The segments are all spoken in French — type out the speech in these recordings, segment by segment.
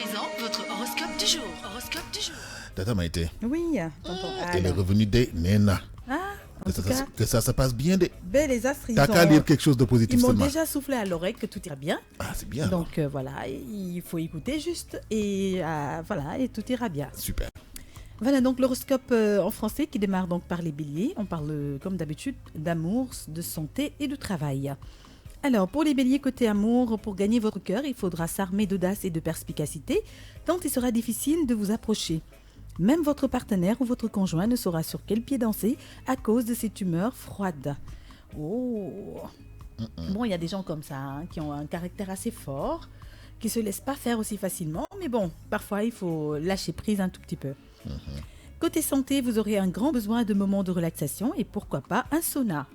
présent, votre horoscope du jour. Horoscope du jour. Tata Maïté. Oui, tonton. Et les revenus des Nena. Ah, en Que tout ça, cas, que ça se passe bien. les astres, T'as qu'à lire quelque chose de positif ils m'ont seulement. déjà soufflé à l'oreille que tout ira bien. Ah, c'est bien. Donc voilà, il faut écouter juste et voilà, et tout ira bien. Super. Voilà donc l'horoscope en français qui démarre donc par les béliers. On parle comme d'habitude d'amour, de santé et de travail. Alors pour les béliers côté amour, pour gagner votre cœur, il faudra s'armer d'audace et de perspicacité, tant il sera difficile de vous approcher. Même votre partenaire ou votre conjoint ne saura sur quel pied danser à cause de cette humeur froide. Oh. Bon, il y a des gens comme ça hein, qui ont un caractère assez fort, qui se laissent pas faire aussi facilement, mais bon, parfois il faut lâcher prise un tout petit peu. Côté santé, vous aurez un grand besoin de moments de relaxation et pourquoi pas un sauna.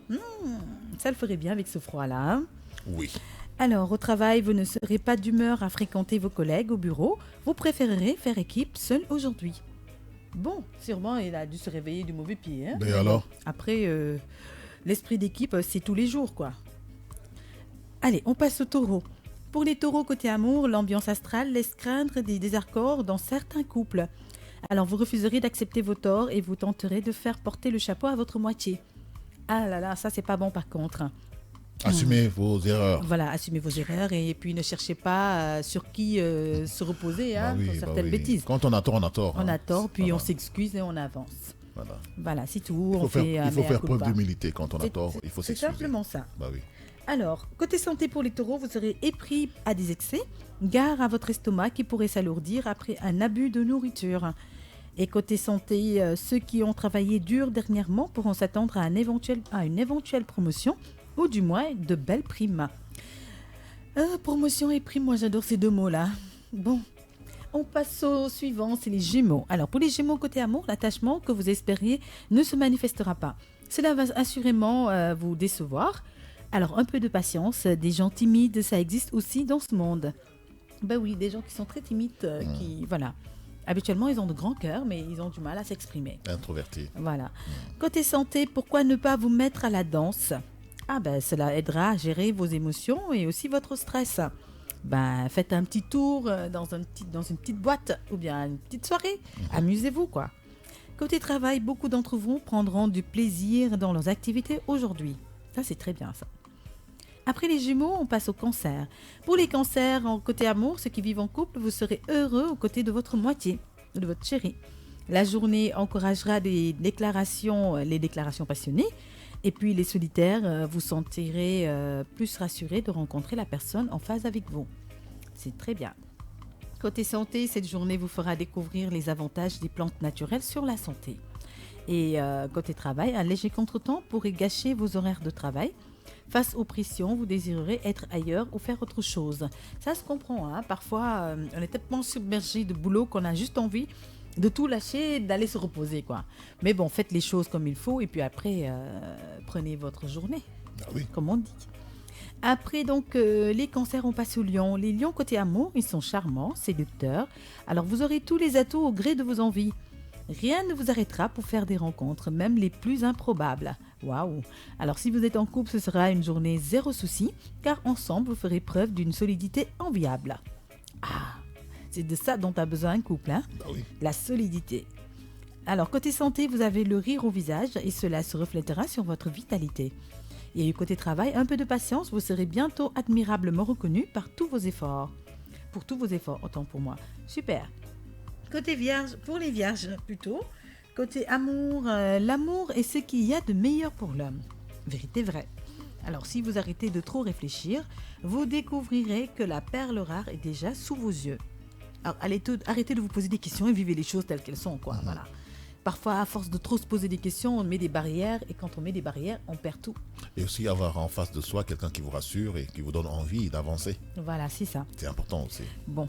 Ça le ferait bien avec ce froid-là. Hein. Oui. Alors, au travail, vous ne serez pas d'humeur à fréquenter vos collègues au bureau. Vous préférerez faire équipe seul aujourd'hui. Bon, sûrement, il a dû se réveiller du mauvais pied. Hein. Et alors? Après, l'esprit d'équipe, c'est tous les jours, quoi. Allez, on passe au taureau. Pour les taureaux côté amour, l'ambiance astrale laisse craindre des désaccords dans certains couples. Alors, vous refuserez d'accepter vos torts et vous tenterez de faire porter le chapeau à votre moitié. Ah là là, ça, c'est pas bon par contre. Assumez vos erreurs. Voilà, assumez vos erreurs et puis ne cherchez pas sur qui se reposer hein, pour certaines bêtises. Quand on a tort, on a tort. On hein. a tort, puis Voilà. on s'excuse et on avance. Voilà. Voilà, c'est tout. Il faut faire preuve culpa. d'humilité quand on a tort. Il faut C'est s'excuser. simplement ça. Bah oui. Alors, côté santé pour les taureaux, vous serez épris à des excès. Gare à votre estomac qui pourrait s'alourdir après un abus de nourriture. Et côté santé, ceux qui ont travaillé dur dernièrement pourront s'attendre à une éventuelle promotion ou du moins de belles primes. Promotion et prime, moi j'adore ces deux mots-là. Bon, on passe au suivant, c'est les Gémeaux. Alors pour les Gémeaux côté amour, l'attachement que vous espériez ne se manifestera pas. Cela va assurément vous décevoir. Alors un peu de patience, des gens timides, ça existe aussi dans ce monde. Ben oui, des gens qui sont très timides, qui voilà. Habituellement, ils ont de grands cœurs, mais ils ont du mal à s'exprimer. Introverti. Voilà. Côté santé, pourquoi ne pas vous mettre à la danse? Ah ben, cela aidera à gérer vos émotions et aussi votre stress. Ben, faites un petit tour dans une petite boîte ou bien une petite soirée. Amusez-vous, quoi. Côté travail, beaucoup d'entre vous prendront du plaisir dans leurs activités aujourd'hui. Ça, c'est très bien, ça. Après les Gémeaux, on passe au cancer. Pour les cancers, en côté amour, ceux qui vivent en couple, vous serez heureux aux côtés de votre moitié, de votre chéri. La journée encouragera les déclarations passionnées. Et puis les solitaires, vous sentirez plus rassurés de rencontrer la personne en phase avec vous. C'est très bien. Côté santé, cette journée vous fera découvrir les avantages des plantes naturelles sur la santé. Et côté travail, un léger contretemps pourrait gâcher vos horaires de travail. Face aux pressions, vous désirerez être ailleurs ou faire autre chose. Ça se comprend, hein. Parfois, on est tellement submergé de boulot qu'on a juste envie de tout lâcher et d'aller se reposer, quoi. Mais bon, faites les choses comme il faut et puis après, prenez votre journée, Ah oui. comme on dit. Après, donc, les cancers, on passe aux lions. Les lions, côté amour, ils sont charmants, séducteurs. Alors, vous aurez tous les atouts au gré de vos envies. Rien ne vous arrêtera pour faire des rencontres, même les plus improbables. Waouh! Alors si vous êtes en couple, ce sera une journée zéro souci, car ensemble, vous ferez preuve d'une solidité enviable. Ah! C'est de ça dont a besoin un couple, hein? Bah oui. La solidité. Alors, côté santé, vous avez le rire au visage et cela se reflètera sur votre vitalité. Et côté travail, un peu de patience, vous serez bientôt admirablement reconnu par tous vos efforts. Pour tous vos efforts, autant pour moi. Super! Côté vierge, pour les vierges plutôt, côté amour, l'amour est ce qu'il y a de meilleur pour l'homme. Vérité vraie. Alors si vous arrêtez de trop réfléchir, vous découvrirez que la perle rare est déjà sous vos yeux. Alors arrêtez de vous poser des questions et vivez les choses telles qu'elles sont, quoi. Voilà. Parfois, à force de trop se poser des questions, on met des barrières et quand on met des barrières, on perd tout. Et aussi avoir en face de soi quelqu'un qui vous rassure et qui vous donne envie d'avancer. Voilà, c'est ça. C'est important aussi. Bon.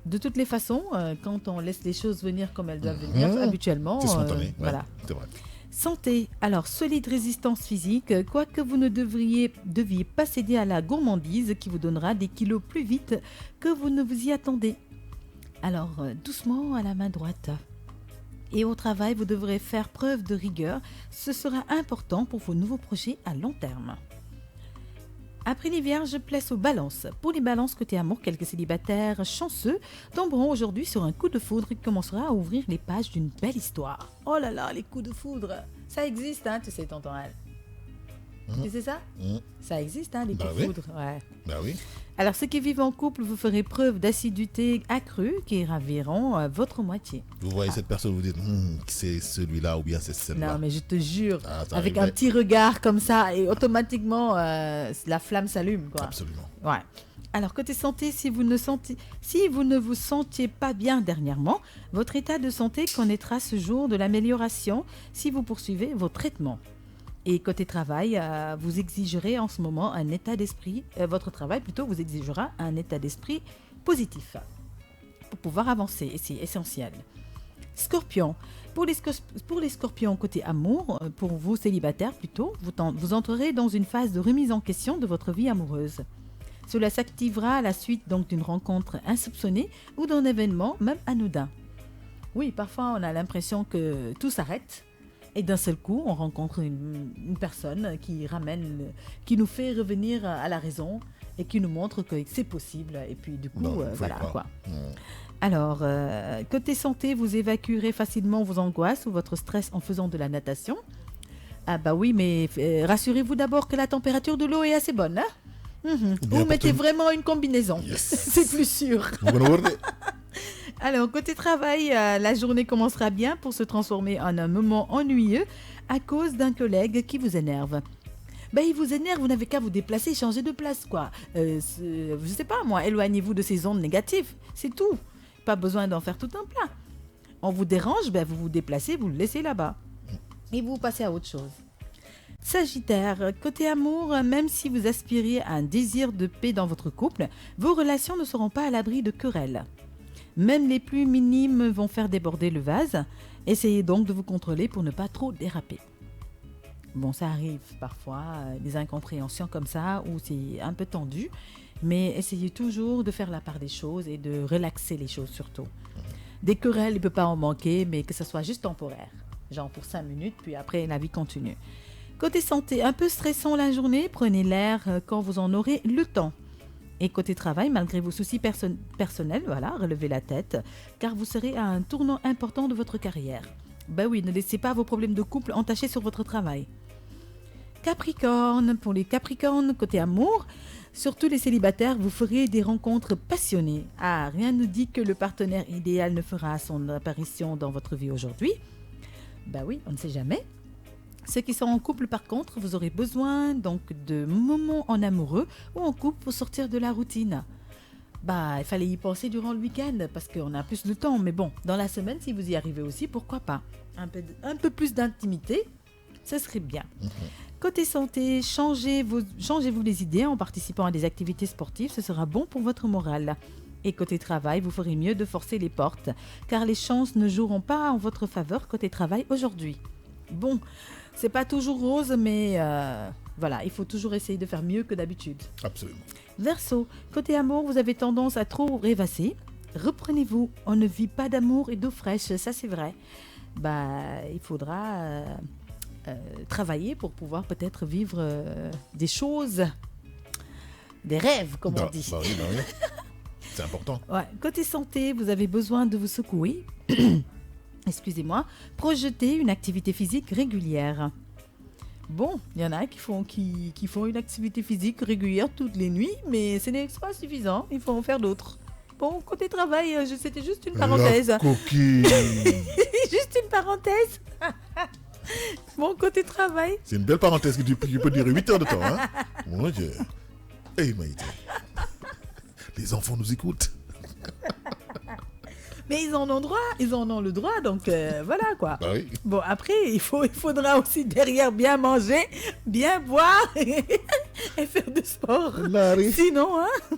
De toutes les façons, quand on laisse les choses venir comme elles doivent venir, habituellement, C'est spontané. Ouais, voilà. c'est vrai. Santé, alors solide résistance physique, quoique vous ne deviez pas céder à la gourmandise qui vous donnera des kilos plus vite que vous ne vous y attendez. Alors doucement à la main droite. Et au travail, vous devrez faire preuve de rigueur, ce sera important pour vos nouveaux projets à long terme. Après les vierges, place aux balances. Pour les balances côté amour, quelques célibataires chanceux tomberont aujourd'hui sur un coup de foudre qui commencera à ouvrir les pages d'une belle histoire. Oh là là, les coups de foudre, ça existe, hein, tu sais, tonton Al. Tu sais ça? Ça existe, hein, les coups de foudre. Ouais. Bah oui. Alors, ceux qui vivent en couple, vous ferez preuve d'assiduité accrue qui raviront votre moitié. Vous voyez cette personne, vous dites, c'est celui-là ou bien c'est celle-là. Non, mais je te jure, ça avec arrive. un petit regard comme ça, et automatiquement, la flamme s'allume, quoi. Absolument. Ouais. Alors, côté santé, si vous ne vous sentiez pas bien dernièrement, votre état de santé connaîtra ce jour de l'amélioration si vous poursuivez vos traitements. Et côté travail, vous exigerez en ce moment un état d'esprit, votre travail plutôt vous exigera un état d'esprit positif pour pouvoir avancer, et c'est essentiel. Scorpion, pour les scorpions côté amour, pour vous célibataires plutôt, vous entrerez dans une phase de remise en question de votre vie amoureuse. Cela s'activera à la suite donc d'une rencontre insoupçonnée ou d'un événement même anodin. Oui, parfois on a l'impression que tout s'arrête. Et d'un seul coup, on rencontre une personne qui nous fait revenir à la raison et qui nous montre que c'est possible. Et puis du coup, voilà quoi. Alors, côté santé, vous évacuerez facilement vos angoisses ou votre stress en faisant de la natation. Ah bah oui, mais rassurez-vous d'abord que la température de l'eau est assez bonne. Hein. Vous mettez vraiment une combinaison. Yes. C'est plus sûr. Alors, côté travail, la journée commencera bien pour se transformer en un moment ennuyeux à cause d'un collègue qui vous énerve. Ben, il vous énerve, vous n'avez qu'à vous déplacer, changer de place, quoi. Je sais pas, moi, éloignez-vous de ces ondes négatives, c'est tout. Pas besoin d'en faire tout un plat. On vous dérange, ben, vous vous déplacez, vous le laissez là-bas. Et vous passez à autre chose. Sagittaire, côté amour, même si vous aspirez à un désir de paix dans votre couple, vos relations ne seront pas à l'abri de querelles. Même les plus minimes vont faire déborder le vase. Essayez donc de vous contrôler pour ne pas trop déraper. Bon, ça arrive parfois, des incompréhensions comme ça, où c'est un peu tendu. Mais essayez toujours de faire la part des choses et de relaxer les choses surtout. Des querelles, il ne peut pas en manquer, mais que ce soit juste temporaire. Genre pour 5 minutes, puis après la vie continue. Côté santé, un peu stressant la journée, prenez l'air quand vous en aurez le temps. Et côté travail, malgré vos soucis personnels, voilà, relevez la tête, car vous serez à un tournant important de votre carrière. Ben oui, ne laissez pas vos problèmes de couple entacher sur votre travail. Capricorne, pour les Capricornes, côté amour, surtout les célibataires, vous ferez des rencontres passionnées. Ah, rien ne dit que le partenaire idéal ne fera son apparition dans votre vie aujourd'hui. Ben oui, on ne sait jamais. Ceux qui sont en couple, par contre, vous aurez besoin donc de moments en amoureux ou en couple pour sortir de la routine. Bah, il fallait y penser durant le week-end parce qu'on a plus de temps. Mais bon, dans la semaine, si vous y arrivez aussi, pourquoi pas. Un peu plus d'intimité, ce serait bien. Côté santé, changez-vous les idées en participant à des activités sportives. Ce sera bon pour votre morale. Et côté travail, vous ferez mieux de forcer les portes, car les chances ne joueront pas en votre faveur côté travail aujourd'hui. Bon, c'est pas toujours rose, mais voilà, il faut toujours essayer de faire mieux que d'habitude. Absolument. Verseau, côté amour, vous avez tendance à trop rêvasser. Reprenez-vous, on ne vit pas d'amour et d'eau fraîche, ça c'est vrai. Bah, il faudra travailler pour pouvoir peut-être vivre des choses, des rêves, comme on dit. Bah oui. C'est important. Ouais. Côté santé, vous avez besoin de vous secouer. Excusez-moi, projetez une activité physique régulière. Bon, il y en a qui font une activité physique régulière toutes les nuits, mais ce n'est pas suffisant, il faut en faire d'autres. Bon, côté travail, c'était juste une parenthèse. La coquille. Juste une parenthèse. Bon, côté travail. C'est une belle parenthèse que tu peux dire 8 heures de temps. Hein? Mon Dieu. Hey Maïté. Les enfants nous écoutent. Mais ils en ont le droit, donc voilà quoi. Bah oui. Bon, après, il faudra aussi derrière bien manger, bien boire et faire du sport. Larry. Sinon, hein.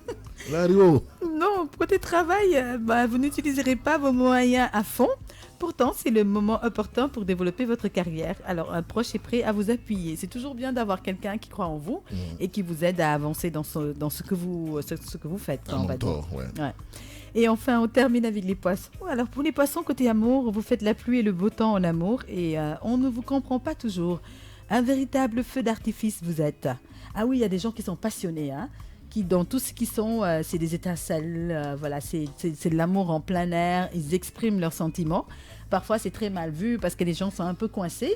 Larry, oh. Non, côté travail, vous n'utiliserez pas vos moyens à fond. Pourtant, c'est le moment opportun pour développer votre carrière. Alors, un proche est prêt à vous appuyer. C'est toujours bien d'avoir quelqu'un qui croit en vous et qui vous aide à avancer dans ce que vous faites. Un mentor, ouais. Et enfin, on termine avec les poissons. Alors, pour les poissons, côté amour, vous faites la pluie et le beau temps en amour et on ne vous comprend pas toujours. Un véritable feu d'artifice, vous êtes. Ah oui, il y a des gens qui sont passionnés, hein, qui dans tout ce qu'ils sont, c'est des étincelles, voilà, c'est de l'amour en plein air, ils expriment leurs sentiments. Parfois, c'est très mal vu parce que les gens sont un peu coincés,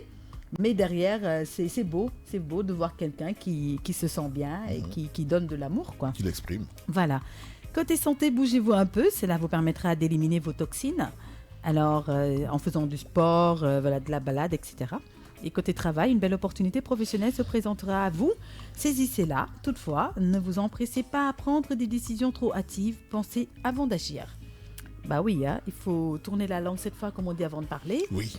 mais derrière, c'est beau de voir quelqu'un qui se sent bien et qui donne de l'amour, quoi. Qui l'exprime. Voilà. Côté santé, bougez-vous un peu, cela vous permettra d'éliminer vos toxines. Alors, en faisant du sport, voilà, de la balade, etc. Et côté travail, une belle opportunité professionnelle se présentera à vous. Saisissez-la. Toutefois, ne vous empressez pas à prendre des décisions trop hâtives. Pensez avant d'agir. Bah oui, hein, il faut tourner la langue cette fois, comme on dit, avant de parler. Oui.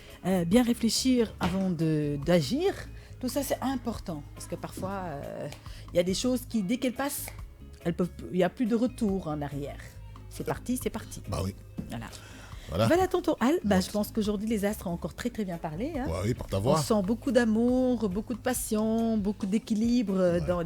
Bien réfléchir avant d'agir. Tout ça, c'est important. Parce que parfois, il y a des choses qui, dès qu'elles passent, il n'y a plus de retour en arrière. C'est parti, c'est parti. Bah oui. Voilà, tonton Al, je pense qu'aujourd'hui les astres ont encore très très bien parlé. Hein. Ouais, oui, par ta On voix. sent beaucoup d'amour, beaucoup de passion, beaucoup d'équilibre dans